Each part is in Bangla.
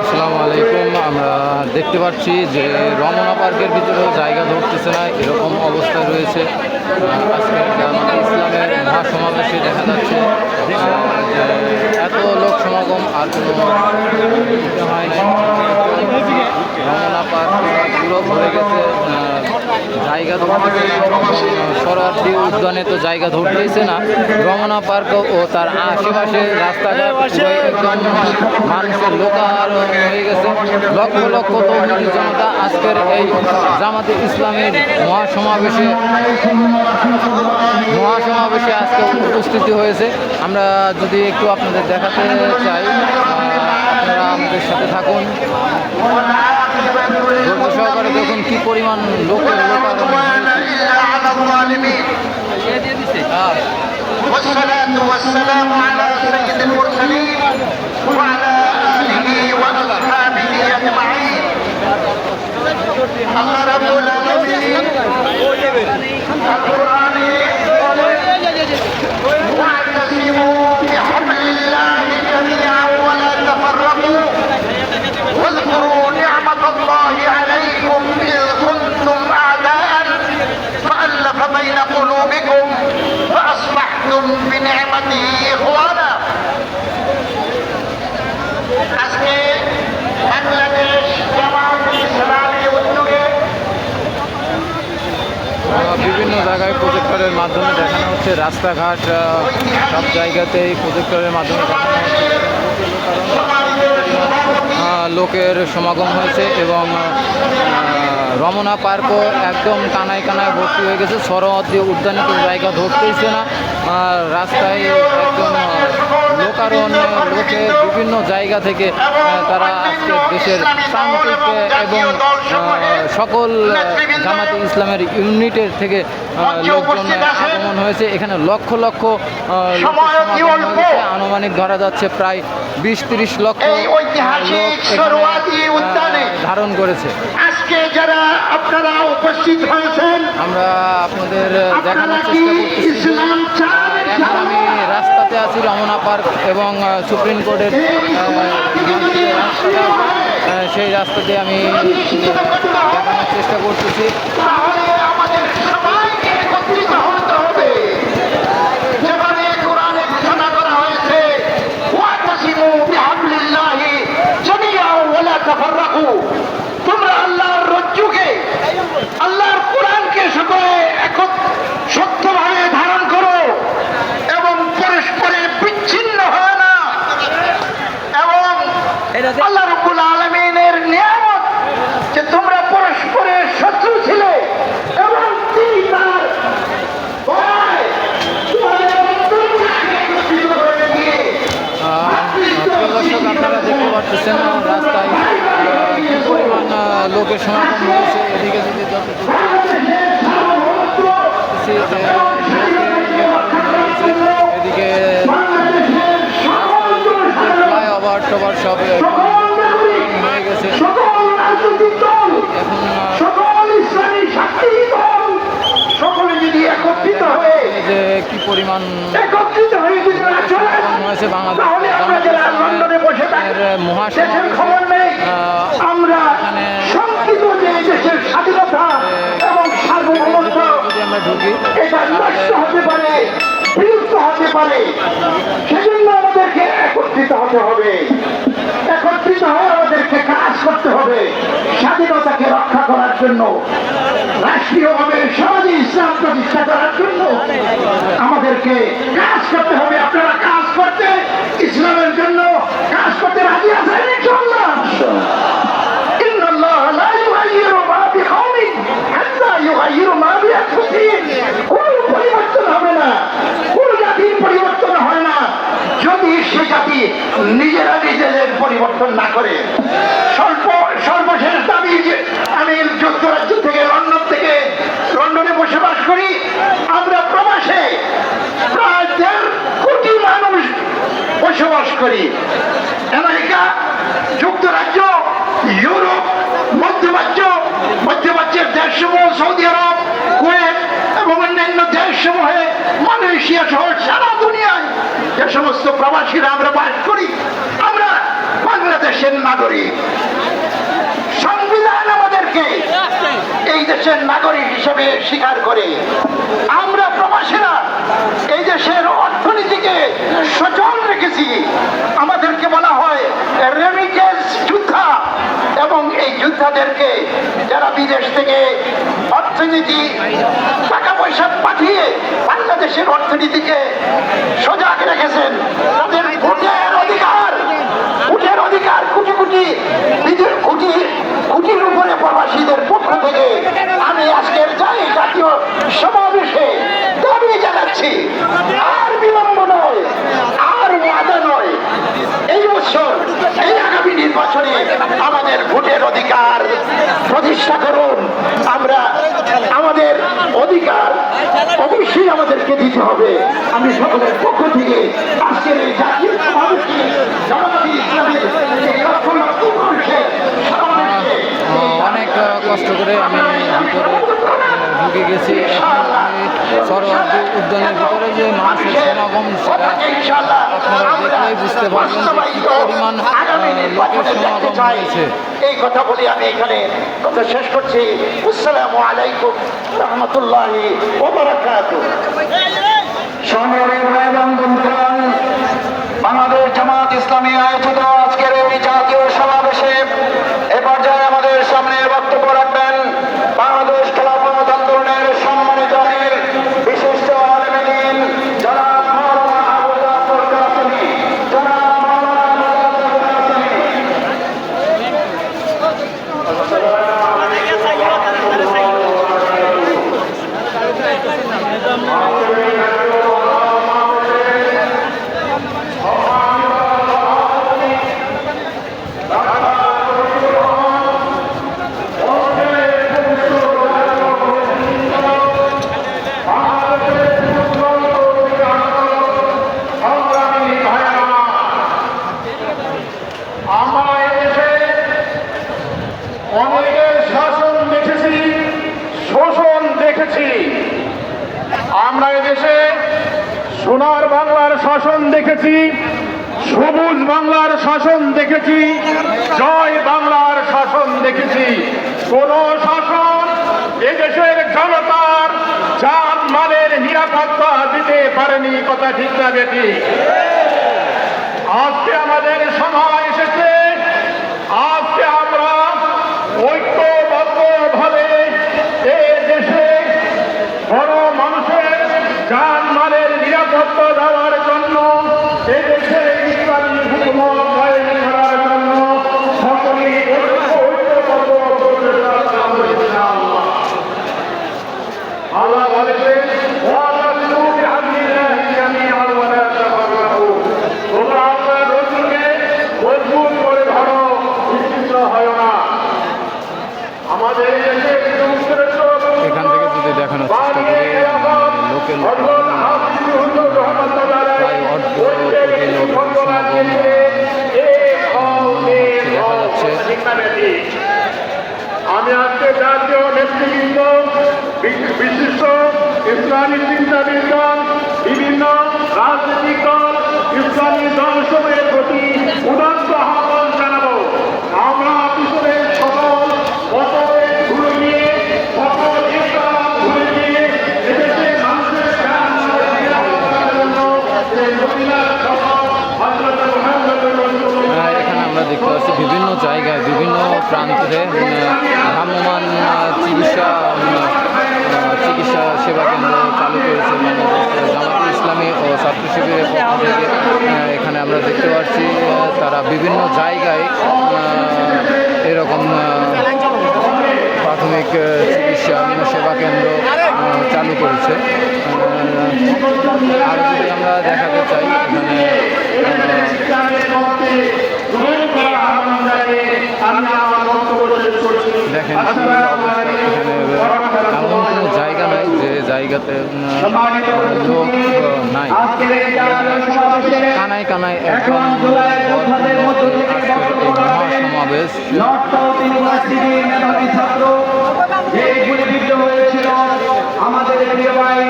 আসসালামু আলাইকুম। আমরা দেখতে পাচ্ছি যে রমনা পার্কের ভিতরেও জায়গা ধরতেছে না, এরকম অবস্থা রয়েছে। আজকের জামাতে ইসলামের মহাসমাবেশে দেখা যাচ্ছে যে এত লোক সমাগম আর কোনো হয় নাই। রমনা পার্ক পুরো ভরে গেছে, জায়গা ধরতেছে না। শরণার্থী উদ্যানে তো জায়গা ধরতেইছে না, রমনা পার্ক ও তার আশেপাশে রাস্তাঘাট একদম মানুষের লোকার হয়ে গেছে। লক্ষ লক্ষ তৌহিদি জনতা আজকের এই জামাতে ইসলামের মহাসমাবেশে আজকে উপস্থিতি হয়েছে। আমরা যদি একটু আপনাদের দেখাতে চাই, আপনারা আমাদের সাথে থাকুন। ধৈর্য সহকারে দেখুন কি পরিমাণ লোকের والصلاة والسلام على سيد المرسلين وعلى آله وأصحابه أجمعين. الله رب العالمين القرآن واعتصموا بحبل الله جميعا ولا تفرقوا واذكروا نعمة الله عليكم إذ كنتم أعداء فألف بين قلوبكم فأصبحتم بنعمته إخوانا. আজকে বাংলাদেশ জামাত ইসলামী উদ্যোগে বিভিন্ন জায়গায় প্রজেক্টরের মাধ্যমে দেখানো হচ্ছে, রাস্তাঘাট সব জায়গাতেই প্রজেক্টরের মাধ্যমে দেখানো হচ্ছে। লোকের সমাগম হয়েছে এবং রমনা পার্কও একদম কানায় কানায় ভর্তি হয়ে গেছে। শরণার্থী উদ্যানে তো জায়গা ধরতেইছে না, রাস্তায় একদম লোকারণ্য, লোকে বিভিন্ন জায়গা থেকে তারা আজকে দেশের প্রান্তিক এবং সকল জামাতে ইসলামের ইউনিটের থেকে লোকজন আগমন হয়েছে। এখানে লক্ষ লক্ষ আনুমানিক ধরা যাচ্ছে প্রায় 20-30 লক্ষ ধারণ করেছে। আজকে যারা আপনারা উপস্থিত হয়েছেন, আমরা আপনাদের দেখানোর চেষ্টা করতেছি। এখন আমি রাস্তাতে আছি, রমনা পার্ক এবং সুপ্রিম কোর্টের সেই রাস্তাতে আমি দেখানোর চেষ্টা করতেছি। তাহলে আমাদের সবাইকে একত্রিত হতে হবে। যেখানে কোরআনে ঘোষণা করা হয়েছে ওয়াতাসিমু বিহাবলিল্লাহি জামিআন ওয়া লা তাফাররাকু, তোমরা আল্লাহর রজ্জুকে, আল্লাহর কোরআনকে সকলে শক্তভাবে ধারণ করো এবং পরস্পরে বিচ্ছিন্ন হয় না। এবং আল্লাহ রাব্বুল আলামিনের নিয়ামত যে তোমরা পরস্পরের শত্রু ছিলে এবং তিনি তার ভয় তোমাদের অন্তরকে একত্রিত করে দিয়ে দর্শক, আপনারা দেখতে পাচ্ছেন রাস্তায় কি পরিমাণ লোকের সমাগম হয়েছে। এদিকে যদি এদিকে ফ্লাইওভার টভার সব হয়ে গেছে। এখন সকলে যদি একত্রিত হয়ে যে কি পরিমাণ একত্রিত হয়ে যদি হয়েছে তাহলে আমরা যারা লন্ডনে বসে থাকি দেশের খবর নেই, আমরা শঙ্কিত যে দেশের স্বাধীনতা এবং সার্বভৌমত্ব যদি আমরা ঢুকি, এটা নষ্ট হতে পারে, বিলুপ্ত হতে পারে। সেজন্য আমাদেরকে একত্রিত হতে হবে, একত্রিত হয়ে আমাদেরকে কাজ করতে হবে স্বাধীনতাকে রক্ষা করার জন্য, রাষ্ট্রীয়ভাবে সমাজে ইসলাম প্রতিষ্ঠা করার জন্য আমাদেরকে কাজ করতে হবে। আপনারা কাজ করতে, ইসলামের জন্য কাজ করতে রাজি আছেন ইনশাআল্লাহ? ইন্নাল্লাহ লা ইউগাইয়িরু মা বিকাওমিন হাত্তা ইউগাইয়িরু মা বিআনফুসিহিম। কোনো পরিবর্তন হবে না, কোনো জাতির পরিবর্তন হয় না যদি সে জাতি নিজেরা নিজেদের পরিবর্তন না করে। সর্বশেষ দাবি, আমি যুক্তরাজ্য থেকে, লন্ডনে বসবাস করি। আমরা প্রবাসে প্রায় 1.5 কোটি মানুষ বসবাস করি। আমেরিকা, যুক্তরাজ্য, ইউরোপ, মধ্যপ্রাচ্যের দেশসমূহ, সৌদি আরব, কুয়েত এবং অন্যান্য দেশসমূহে, মালয়েশিয়া সহ সারা দুনিয়ায় যে সমস্ত প্রবাসীরা আমরা বাস করি, আমরা বাংলাদেশ বাংলাদেশের নাগরিক। সংবিধান আমাদেরকে এই দেশের নাগরিক হিসেবে স্বীকার করে। আমরা প্রবাসীরা এই দেশের অর্থনীতিকে সচল রেখেছি। আমাদেরকে বলা হয় রেমিটেন্স যোদ্ধা, এবং এই যোদ্ধাদেরকে যারা বিদেশ থেকে অর্থনীতি টাকা পয়সা পাঠিয়ে বাংলাদেশের অর্থনীতিকে সজাগ রেখেছেন, তাদের ভোটের অধিকার, ভোটের অধিকার কোটি কোটি কোটির উপরে প্রবাসীদের পক্ষ থেকে আমি আজকের জাতীয় সমাবেশে দাবি জানাচ্ছি, আর বিলম্ব নয়, আর ওয়াদা নয়, এই বছর এই আগামী নির্বাচনে আমাদের ভোটের অধিকার প্রতিষ্ঠা করুন। আমরা আমাদের অধিকার অবশ্যই আমাদেরকে দিতে হবে। আমি সকলের পক্ষ থেকে আজকের এই জাতীয় সমাবেশে জামায়াতে ইসলামীর এই লক্ষ লক্ষ মানুষের সমাবেশে অনেক কষ্ট করে আমি ভিতরে ঢুকে গেছি। আমি সরোয়ার্দী উদ্যানের ভিতরে যে মানুষের সমাগম, সেটা আপনারা দেখলেই বুঝতে পারবেন যে কি পরিমাণ লোকের সমাগম হয়েছে। এই কথা বলে আমি এখানে কথা শেষ করছি। আসসালামু আলাইকুম রহমতুল্লাহি ওয়া বারাকাতুহু। সম্মানিত ভাই বন্ধুগণ, বাংলাদেশ জামাত ইসলামী আয়োজিত আজকের এই জাতীয় সমাবেশে এ পর্যায়ে আমাদের সামনে বক্তব্য রাখবেন বাংলাদেশ খেলাফত আন্দোলনের সম্মানিত আমির বিশিষ্ট আলেমে দ্বীন জনাব মাওলানা আবু জাফর কাসেমী। জনাব মাওলানা আবু জাফর আমরা এদেশে অনেকের শাসন দেখেছি, শোষণ দেখেছি। আমরা এদেশে সোনার বাংলার শাসন দেখেছি, সবুজ বাংলার শাসন দেখেছি, জয় বাংলার শাসন দেখেছি। কোন শাসন এদেশের জনতার জান মালের নিরাপত্তা দিতে পারেনি। কথা ঠিক না বেটি? আজকে আমাদের সময় এসেছে, আজকে আমরা ঐক্যবদ্ধভাবে এই দেশে বড় মানুষের জান মালের নিরাপত্তা দেওয়ার জন্য, এই দেশে ইসলামী হুকুমত কায়েম করার জন্য সকলেই ঐক্যবদ্ধ প্রচেষ্টা চালাবো ইনশাআল্লাহ। আল্লাহ বলেছেন মজবুত করে ধরো, বিচ্ছিন্ন হয় না। আমাদের দেশে এখান থেকে যদি দেখানোর চেষ্টা করি, লোকের প্রায় অর্ধ কোটি লোকের সমাগম দেখা যাচ্ছে। আমি আজকে জাতীয় নেতৃবৃন্দ, বিশিষ্ট ইসলামী চিন্তাবিদগণ, বিভিন্ন রাজনৈতিক দল, ইসলামী দলসমূহের প্রতি উদাত্ত আহ্বান জানাবো। আমরা পিছনের সকল মতভেদ ভুলে নিয়ে, সকল ইসলাম ভুলে নিয়ে এদেশে মানুষের জন্য যে মদিনার সফর হযরত মুহাম্মদুর রাসূলুল্লাহ। এখানে আমরা দেখতে পাচ্ছি বিভিন্ন জায়গায়, বিভিন্ন প্রান্তে ভ্রাম্যমান চিকিৎসা সেবা কেন্দ্র চালু করেছে বাংলাদেশ জামায়াতে ইসলামী ও ছাত্র শিবিরের পক্ষ থেকে। এখানে আমরা দেখতে পাচ্ছি তারা বিভিন্ন জায়গায় এরকম প্রাথমিক চিকিৎসা সেবা কেন্দ্র চালু করেছে। আর যদি আমরা দেখাতে চাই, এখানে দেখেন কি অবস্থা। এখানে এমন কোনো জায়গা নাই যে জায়গাতে লোক নাই। কানায় কানায় একদম আজকের এই মহাসমাবেশ। আমাদের প্রিয় ভাই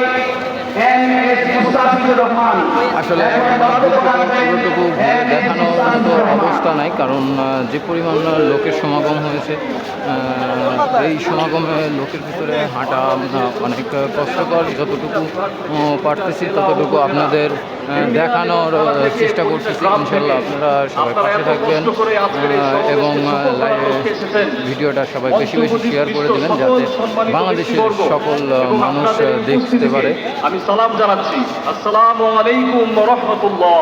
এম এস মুস্তাফিজ মিজানুর রহমান আসলে পুরোটুকু দেখানোর মতো অবস্থা নাই, কারণ যে পরিমাণ লোকের সমাগম হয়েছে এই সমাগমে লোকের ভিতরে হাঁটা অনেক কষ্টকর। যতটুকু পারতেছি ততটুকু আপনাদের দেখানোর চেষ্টা করতেছি। ইনশাল্লাহ আপনারা সবাই পাশে থাকবেন এবং ভিডিওটা সবাই বেশি বেশি শেয়ার করে দেবেন, যাতে বাংলাদেশের সকল মানুষ দেখতে পারে। আমি সালাম জানাচ্ছি, আসসালামু আলাইকুম ওয়া রাহমাতুল্লাহ।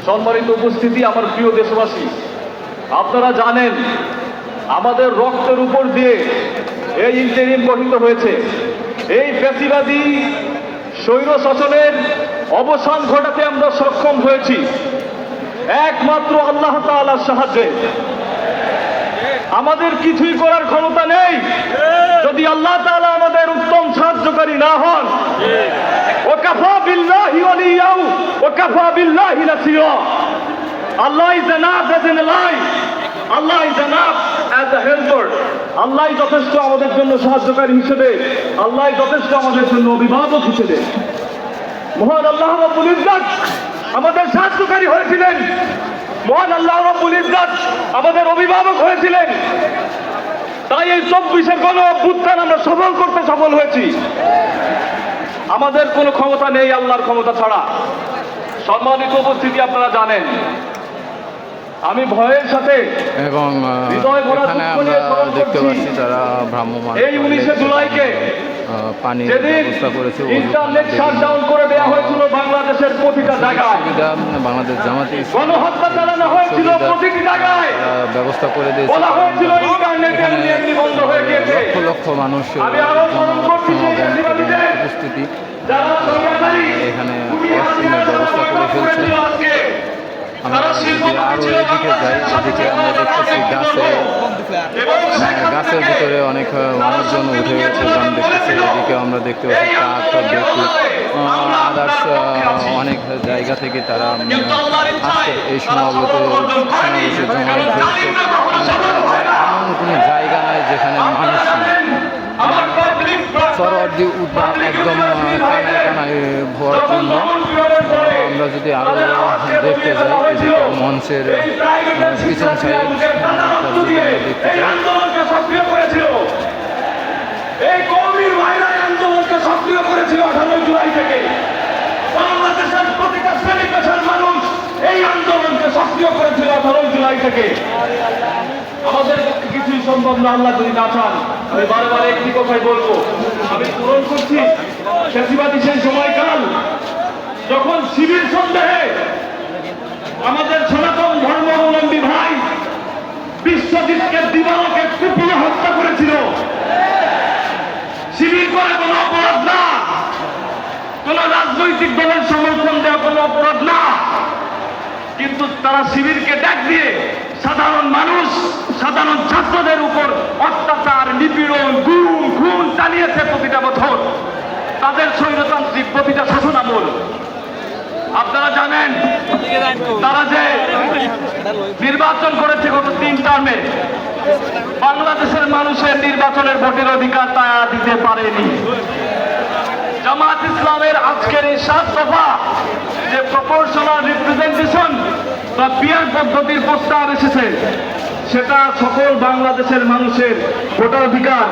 সম্মানিত উপস্থিতি, আমার প্রিয় দেশবাসী, আপনারা জানেন আমাদের রক্তের উপর দিয়ে এই ইন্টারিম গঠিত হয়েছে। এই ফ্যাসিবাদী স্বৈর শাসনের অবসান ঘটাতে আমরা সক্ষম হয়েছি একমাত্র আল্লাহ তাআলার সাহায্যে। আমাদের কিছুই করার ক্ষমতা নেই যদি আল্লাহ তাআলা আমাদের উত্তম সাহায্যকারী না হন। ওয়াকাফা বিল্লাহি ওয়ালিয়াও ওয়াকাফা বিল্লাহি নাসিরা। Allah is enough as an ally, Allah is enough as a helper. আল্লাহ যথেষ্ট আমাদের জন্য সাহায্যকারী হিসেবে, আল্লাহ যথেষ্ট আমাদের জন্য অভিভাবক হিসেবে। মহান আল্লাহ রাব্বুল ইজ্জত আমাদের সাহায্যকারী হয়েছিলেন, মহান আল্লাহ রাব্বুল ইজ্জত আমাদের অভিভাবক হয়েছিলেন। তাই এই 24-এর গণ অভ্যুত্থান আমরা সফল করতে সফল হয়েছি। আমাদের কোনো ক্ষমতা নেই আল্লাহর ক্ষমতা ছাড়া। সম্মানিত উপস্থিতি, আপনারা জানেন আমি ভয়ের সাথে এবং এখানে আমরা দেখতে পাচ্ছি তারা ভ্রাম্যমাণ এই 19শে জুলাইকে পানির যেদিন ব্যবস্থা করেছে, ইন্টারনেট শাটডাউন করে দেওয়া হয়েছিল বাংলাদেশের প্রতিটা জায়গায়, সুবিধা বাংলাদেশ জামাতে গণহত্যা চালানো হয়েছিল প্রতিটি জায়গায়, ব্যবস্থা করে দিয়েছে। বলা হয়েছিল ইন্টারনেট এমনি এমনি বন্ধ হয়ে গিয়েছে। লক্ষ লক্ষ মানুষ আমি আরো স্মরণ করছি সেই ফ্যাসিবাদীদের উপস্থিতি যারা সরকারি এখানে ওয়াশরুমের ব্যবস্থা করে ফেলছে। আমরা যদি আরও এদিকে যাই, এদিকে আমরা দেখতেছি গাছের ভিতরে অনেক মানুষজন উঠে প্রোগ্রাম দেখতেছে। এদিকে আমরা দেখতে পাচ্ছি ট্রাক, বেকু, আদার্স অনেক জায়গা থেকে তারা আজকে এই সমাবেশে জমায়েত হয়েছে। এমন কোনো জায়গা নাই যেখানে মানুষ নেই। সরওয়ার্দী উদ্যান একদম কানায় কানায় ভরপূর্ণ। আমরা যদি আরও দেখতে যাই, এদিকে মঞ্চের পিছন সাইড যদি আমরা দেখতে চাই, এই কওমির ভাইরা আন্দোলনকে সক্রিয় করেছিল 18 জুলাই থেকে। বাংলাদেশের প্রতিটা শ্রেণী পেশার মানুষ এই আন্দোলনকে সক্রিয় করেছিল 18 জুলাই থেকে। আমাদের পক্ষে কিছুই সম্ভব না আল্লাহ যদি না চান। আমি বারবার একটি কথাই বলবো, আমি পূরণ করছি ফ্যাসিবাদী সেই সময়কাল যখন শিবির সন্দেহে আমাদের সনাতন ধর্মাবলম্বী ভাই বিশ্বজিৎকে দিবালোকে কুপিয়ে হত্যা করেছিল। শিবির করে কোনো অপরাধ না, কোন রাজনৈতিক দলের সমর্থন দেওয়া কোনো অপরাধ না, কিন্তু তারা শিবিরকে ডাক দিয়ে সাধারণ মানুষ, সাধারণ ছাত্রদের উপর অত্যাচার, নিপীড়ন, গুম, খুন চালিয়েছে প্রতিটা বছর। তাদের স্বৈরতান্ত্রিক প্রতিটা শাসনামল আপনারা জানেন। তারা যে নির্বাচন করেছে গত 3 টার্মে, বাংলাদেশের মানুষের নির্বাচনের ভোটের অধিকার তা দিতে পারেনি। জামাত ইসলামের আজকের এই 7 দফা যে প্রপোর্শনাল রিপ্রেজেন্টেশন বা পিয়ার পদ্ধতির প্রস্তাব এসেছে, সেটা সকল বাংলাদেশের মানুষের ভোটাধিকার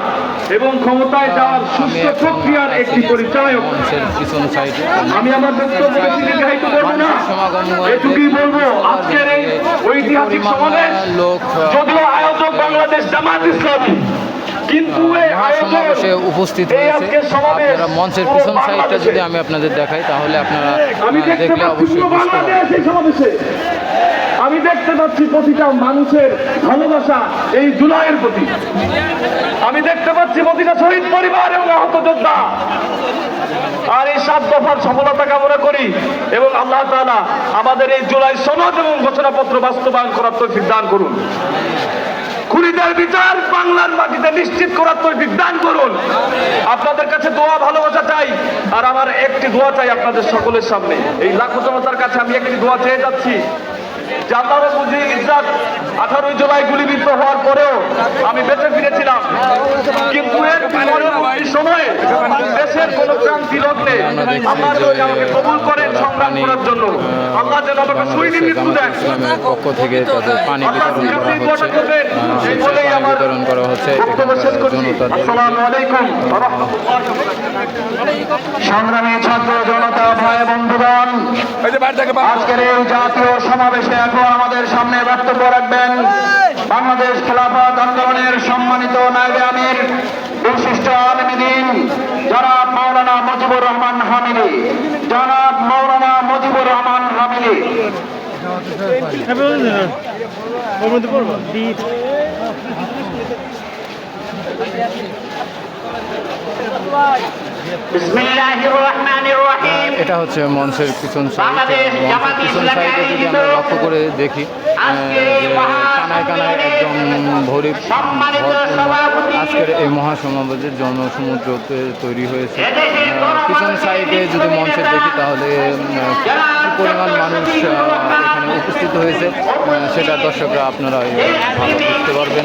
এবং ক্ষমতায় যাওয়ার সুস্থ প্রক্রিয়ার একটি পরিচায়ক। আমি আমার বক্তব্য বেশি দীর্ঘায়িত করব না, এটুকুই বলবো আজকের এই ঐতিহাসিক সমাবেশ যদিও আয়োজক বাংলাদেশ জামাত ইসলামী, কিন্তু সমাবেশে উপস্থিত হয়েছে। আপনারা মঞ্চের পিছন সাইডটা যদি আমি আপনাদের দেখাই, তাহলে আপনারা দেখলে অবশ্যই বুঝতে পারবেন। আমি দেখতে পাচ্ছি প্রতিটা মানুষের ভালোবাসা এই জুলাইয়ের প্রতি। আমি দেখতে পাচ্ছি প্রতিটা শহীদ পরিবার এবং আহত যোদ্ধা। আর এই 7 দফার সফলতা কামনা করি এবং আল্লাহ তাআলা আমাদের এই জুলাই সনদ এবং ঘোষণাপত্র বাস্তবায়ন করার তৌফিক দান করুন। খুনিদের বিচার বাংলার মাটিতে নিশ্চিত করার তৌফিক দান করুন। আপনাদের কাছে দোয়া ভালোবাসা চাই, আর আমার একটি দোয়া চাই আপনাদের সকলের সামনে। এই লাখো জনতার কাছে আমি একটি দোয়া চেয়ে যাচ্ছি যে আল্লাহ রাব্বুল ইজ্জত 18 জুলাই গুলিবিদ্ধ হওয়ার পরেও আমি বেঁচে ফিরেছিলাম, কিন্তু এর পরবর্তী সময়ে দেশের কোন ক্রান্তি লগ্নে আল্লাহ যদি আমাকে কবুল করেন সংগ্রাম করার জন্য, আল্লাহ যেন আমাকে শহীদ মৃত্যু দেন। ইসলামের পক্ষ থেকে তাদের পানি বিতরণ করা হচ্ছে, এই সেই বলেই পানি আমার বিতরণ করা হচ্ছে বক্তব্য শেষ করছি। জনতাদের। আসসালামু আলাইকুম ওয়া রাহমাতুল্লাহি ওয়া বারাকাতুহু। সংগ্রামী ছাত্র জনতা ভাই বন্ধুগণ, আজকের এই জাতীয় সমাবেশে এখন আমাদের সামনে বক্তব্য রাখবেন বাংলাদেশ খেলাফত আন্দোলনের সম্মানিত নায়েবে আমির বিশিষ্ট আলেমে দ্বীন জনাব মাওলানা মুজিবুর রহমান হামিদি। জনাব মাওলানা মুজিবুর রহমান হামিদি। বিসমিল্লাহির রহমানির রহিম। এটা হচ্ছে মঞ্চের পিছন সাইড। বাংলাদেশ জামাত পিছন ইসলামী সাইডে যদি আমরা লক্ষ্য করে দেখি যে কানায় কানায় একদম সম্মানিত সভাপতি আজকের এই মহাসমাবেশের জনসমুদ্র তৈরি হয়েছে। পিছন সাইডে যদি মঞ্চে দেখি তাহলে কি পরিমাণ মানুষ এখানে উপস্থিত হয়েছে সেটা দর্শকরা আপনারা ভালো বুঝতে পারবেন।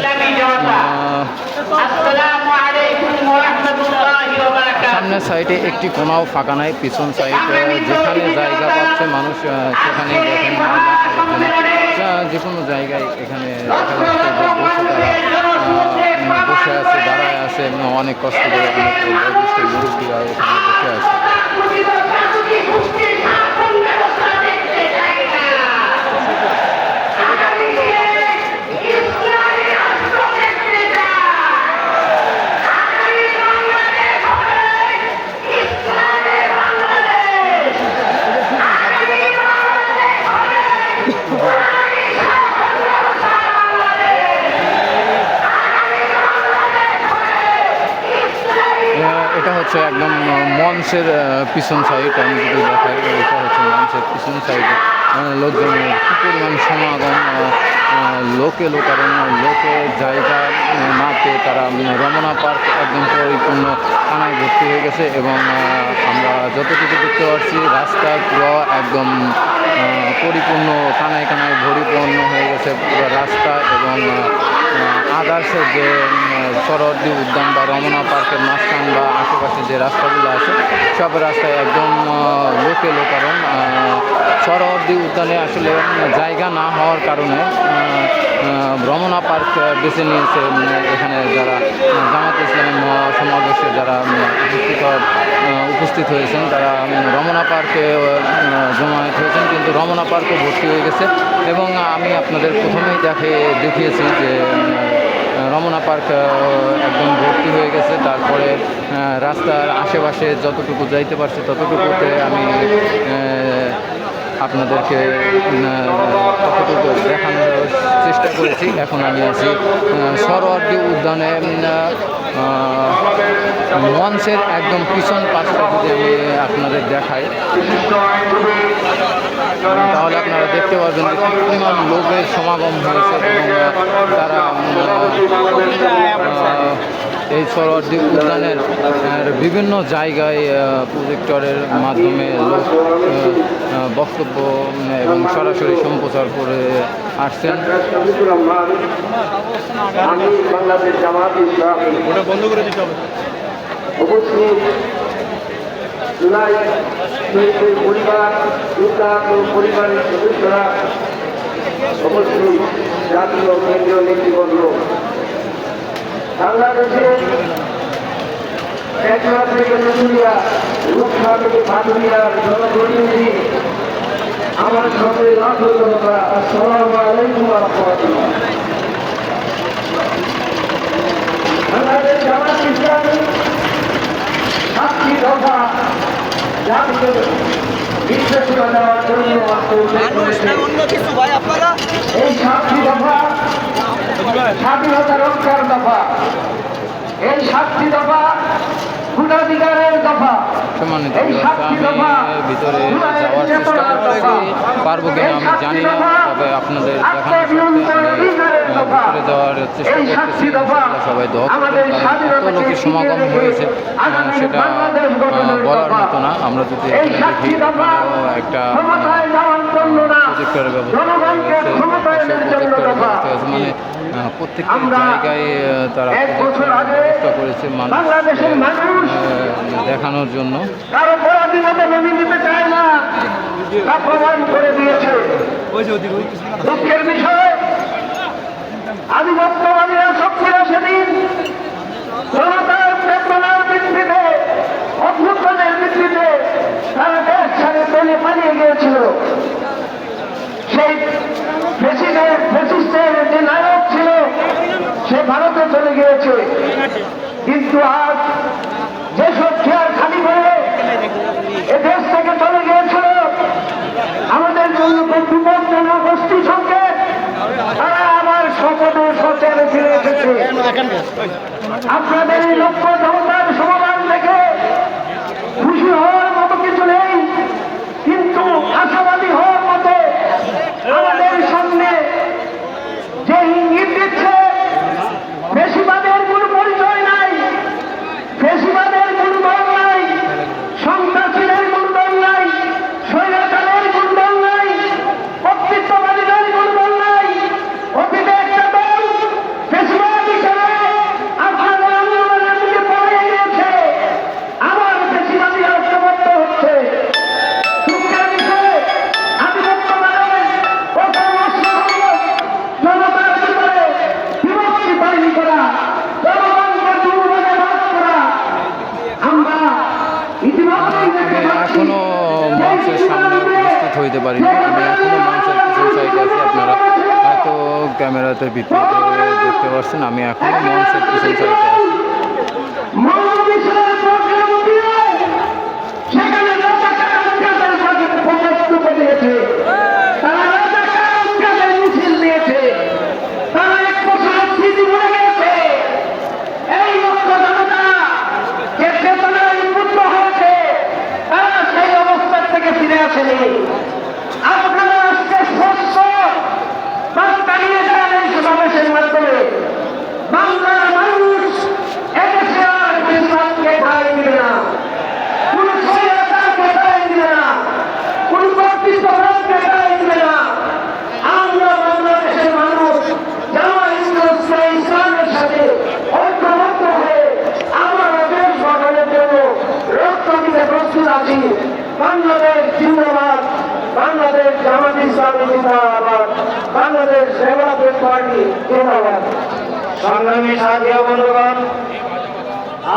আসসালামু আলাইকুম ওয়া রাহমাতুল্লাহি ওয়া বারাকাতুহু। সামনের সাইডে একটি কোনাও ফাঁকা নাই। পিছন সাইডে যেখানে জায়গা পাচ্ছে মানুষ সেখানে দেখেন যে কোনো জায়গায় এখানে দেখা যাচ্ছে যে বসে আছে, দাঁড়ায় আছে, অনেক কষ্ট করে অনেক বয়োজ্যেষ্ঠ মুরব্বীরা এখানে বসে আছে। এটা হচ্ছে একদম মঞ্চের পিছন সাইড। আমি যদি দেখাই, এটা হচ্ছে মঞ্চের পিছন সাইডে লোকজনের কী পরিমাণ সমাগম, লোকে লোকারণ্য, লোকে জায়গা না পেয়ে তারা রমনা পার্ক একদম পরিপূর্ণ কানায় ভর্তি হয়ে গেছে। এবং আমরা যতটুকু দেখতে পাচ্ছি রাস্তা পুরো একদম পরিপূর্ণ কানায় কানায় পরিপূর্ণ হয়ে গেছে পুরো রাস্তা। এবং আদার্সের যে সরোয়ার্দী উদ্যান বা রমনা পার্কের মাঝখান বা আশেপাশে যে রাস্তাগুলো আছে সব রাস্তায় একদম লোকে লোকারণ। সরোয়ার্দী উদ্যানে আসলে জায়গা না হওয়ার কারণে রমনা পার্ক বেছে নিয়েছে। এখানে যারা জামাত ইসলামী সমাবেশে যারা উপস্থিত হয়েছেন তারা রমনা পার্কে জমায়েত হয়েছেন, কিন্তু রমনা পার্কও ভর্তি হয়ে গেছে। এবং আমি আপনাদের প্রথমেই দেখিয়েছি যে রমনা পার্ক একদম ভর্তি হয়ে গেছে। তারপরে রাস্তার আশেপাশে যতটুকু যাইতে পারছি ততটুকুতে আমি আপনাদেরকে কতটুকু দেখানোর চেষ্টা করেছি। এখন আমি আছি সরোয়ার্দী উদ্যানে মঞ্চের একদম পিছন পাশটা যদি আমি আপনাদের দেখাই তাহলে আপনারা দেখতে পারবেন যে কী পরিমাণ লোকের সমাগম হয়েছে। এবং তারা এই সরোয়ার্দী উদ্যানের বিভিন্ন জায়গায় প্রজেক্টরের মাধ্যমে লোক বক্তব্য এবং সরাসরি সম্প্রচার করে আসছেন। বাংলাদেশ জামাত ইসলামী ওটা বন্ধ করে দিতে হবে। উপস্থিত জুলাই শহীদের পরিবার, পরিবারের সদস্যরা, উপস্থিত জাতীয় কেন্দ্রীয় নেতৃবৃন্দ, বাংলাদেশে একলা থেকে নতুলিয়া, রূপসা থেকে ভাদুরিয়ার জনপ্রতিনিধি, আমার সঙ্গে লাখো জনতা, আসসালামু আলাইকুম ওয়া রাহমাতুল্লাহ। বাংলাদেশ জামাত ইসলামী 7টি দফা জাতিকে নির্দেশনা দেওয়ার জন্য এই 7টি দফা স্বাধীনতা রক্ষার দফা, এই 7টি দফা ভোটাধিকারের দফা। সম্মানিত আমি ভিতরে যাওয়ার চেষ্টা করতেছি, পারবো কিনা আমি জানি না, তবে আপনাদের ভিতরে যাওয়ার চেষ্টা করতেছি। সবাই দোয়া করবেন, কারণ এত লোকের সমাগম হয়েছে সেটা বলার মতো না। আমরা যদি এখানে দেখি একটা প্রজেক্টরের ব্যবস্থা হয়েছে, প্রজেক্টরের ব্যবস্থা হয়েছে, প্রত্যেকটি আমরা জায়গায় তারা এক বছর আগে ব্যবস্থা করেছে বাংলাদেশের মানুষ দেখানোর জন্য। কারো পরাধীনতা মেনে নিতে চায় না, তা প্রমাণ করে দিয়েছে। দুঃখের বিষয়, আধিপত্যবাদীরা শক্তিরা সেদিন জনতার চেতনার ভিত্তিতে, অভ্যুত্থানের ভিত্তিতে তারা দেশ ছেড়ে পালিয়ে গিয়েছিল। সেই ফ্যাসিস্টের যে নায়ক ছিল সে ভারতে চলে গিয়েছে। কিন্তু আজ যেসব চেয়ার খালি করে এ দেশ থেকে চলে গিয়েছিল, আমাদের জন্য বিপজ্জনক গোষ্ঠী সংকেত, তারা আবার শপথে সচেতনে ফিরে এসেছে। আপনাদের এই লক্ষ্য জনতার সমাধান দেখে খুশি হওয়ার মতো কিছু নেই, কিন্তু আশাবাদী হওয়ার মতো আমাদের সামনে যে ইঙ্গিত দিচ্ছে, বেশিবাদের কোন পরিচয় নাই, বেশিবাদের কোন দল নাই, সন্ত্রাসীদের কোন দল নাই, স্বৈরাচারের কোন দল নাই, কর্তৃত্ববাদীদের কোন দল নাই। অতীতে একটা দল বেশিবাদ হিসেবে আপনাদের আন্দোলনের দিকে পড়ে গিয়েছে, আবার বেশিবাদী ঐক্যবদ্ধ হচ্ছে। দুঃখের বিষয়ে আধিপত্যবাদের প্রথম অস্ত্র হল জনতার ভিতরে বিভক্তি তৈরি করা, জনগণকে দুর্ভাগে ভাগ করা। আমরা ইতিমধ্যেই দেখতে পাচ্ছি এখনো মঞ্চের সামনে উপস্থিত হইতে পারিনি, আমি এখনো মঞ্চের পিছন সাইডে আছি। আপনারা হয়তো ক্যামেরাতে ভিতরে দেখতে পাচ্ছেন, আমি এখনো মঞ্চের পিছন সাইডে আছি। মৌলবীদের পক্ষের মধ্যে সেখানে রাজাকার প্রকাশ দিয়েছে, তারা রাজাকার মিছিল দিয়েছে, তারা এক বছরের স্মৃতি ভুলে গেছে। এই লক্ষ্য জনতা যে চেতনায় উদ্বুদ্ধ হয়েছে, তারা সেই অবস্থার থেকে ফিরে আসেনি। আপনারা আজকে স্পষ্ট বার্তা নিয়ে যান এই সমাবেশের মাধ্যমে। বাংলার মানুষ এদেশে আর বেশিরভাগকে ঠাঁই দিবে না, কোন স্বৈরাচারকে ঠাঁই দিবে না, কোন কর্তৃত্ববাদকে ঠাঁই দিবে না। আমরা বাংলাদেশের মানুষ জামাত ইসলামের সাথে ঐক্যবদ্ধ হয়ে আমরা দেশ গঠনের জন্য রক্ত দিতে প্রস্তুত আছি। বাংলাদেশ জিন্দাবাদ, বাংলাদেশ জামাত ইসলামী জিন্দাবাদ, বাংলাদেশ ডেভেলপমেন্ট পার্টি জিন্দাবাদ। সংগ্রামী সাথী ও বন্ধুগণ,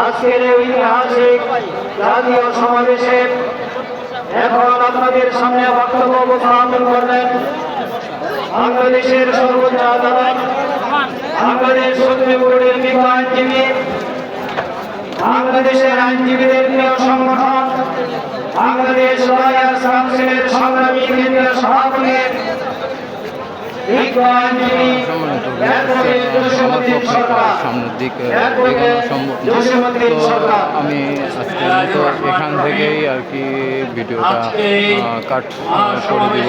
আজকের এই ঐতিহাসিক জাতীয় সমাবেশে এখন আপনাদের সামনে বক্তব্য উপস্থাপন করবেন বাংলাদেশের সর্বোচ্চ আদালত, বাংলাদেশ সুপ্রিম কোর্টের বিজ্ঞ আইনজীবী, বাংলাদেশের আইনজীবীদের প্রিয় সংগঠন বাংলাদেশ লয়ার্স কাউন্সিলের সংগ্রামী কেন্দ্রীয় সভাপতি, বিজ্ঞ আইনজীবী অ্যাডভোকেট জসীমউদ্দিন সরকার, সামনের দিকে অ্যাডভোকেট জসীমউদ্দিন সরকার। আমি আজকের মতো এখান থেকেই আর কি ভিডিওটা কাট করে দেব,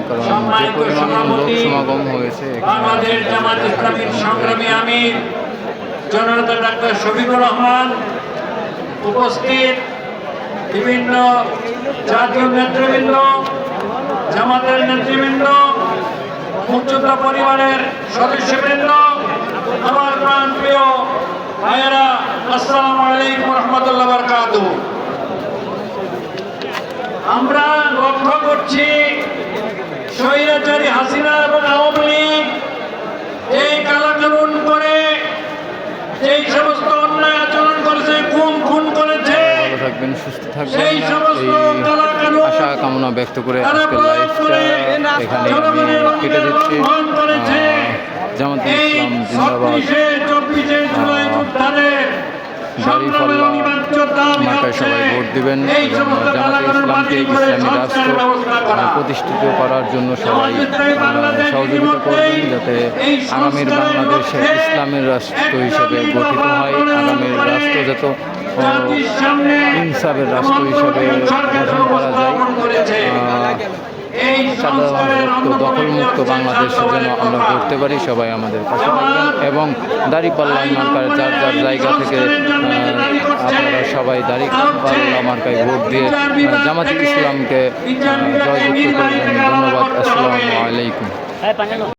কারণ যে পরিমাণ লোক সমাগম হয়েছে বাংলাদেশ জামাত ইসলামীর সংগ্রামী আমির জননেতা ডাক্তার শফিকুর রহমান উপস্থিত, বিভিন্ন জাতীয় নেতৃবৃন্দ, জামাতের নেতৃবৃন্দ, মুক্তিযোদ্ধা পরিবারের সদস্যবৃন্দ, আমার প্রাণপ্রিয় ভাইয়েরা, আসসালামু আলাইকুম রহমতুল্লাহ বারকাতুহু। আমরা লক্ষ্য করছি স্বৈরাচারী হাসিনা এবং আওয়ামী লীগ এই কালাকানুন করে যেই সমস্ত অন্যায় আচরণ করেছে, খুন করেছে, ভালো থাকবেন, সুস্থ থাকবেন, সেই সমস্ত এই কালাকানুন আশা কামনা ব্যক্ত করে তারা আজকের প্রয়োগ করে লাইভটা এখানে জনগণের আমি কেটে দিচ্ছি। অঙ্গীকার করেছে। জামাত এই ইসলাম জিন্দাবাদ, 24 জুলাই উত্থানের সংগ্রামের অনিবার্য দাবি মার্কায় হচ্ছে সবাই ভোট দিবেন এই এবং সমস্ত জামাতে কালাকানুন ইসলামকে বাতিল করে ইসলামী সংস্কারের রাষ্ট্র ব্যবস্থা করা। প্রতিষ্ঠিত করার জন্য সবাই জামাত ইসলামী বাংলাদেশ সহযোগিতা করবেন, যাতে এই আগামীর সংস্কারের বাংলাদেশে লক্ষ্যে ইসলামের রাষ্ট্র হিসেবে গঠিত হয়, আগামীর রাষ্ট্র যত জাতির সামনে ইনসাফের রাষ্ট্র হিসেবে গঠন করা যায়, এই সংস্কারের সাধারণত দখলমুক্ত বাংলাদেশের জন্য আমরা করতে পারি। সবাই আমাদের পাশে থাকবেন এবং দাঁড়িপাল্লা মার্কায় যার যার জায়গা থেকে আপনারা সবাই দাঁড়িপাল্লা মার্কায় ভোট দিয়ে জামাত ইসলামকে জয়যুক্ত করবেন। ধন্যবাদ। আসসালামু আলাইকুম।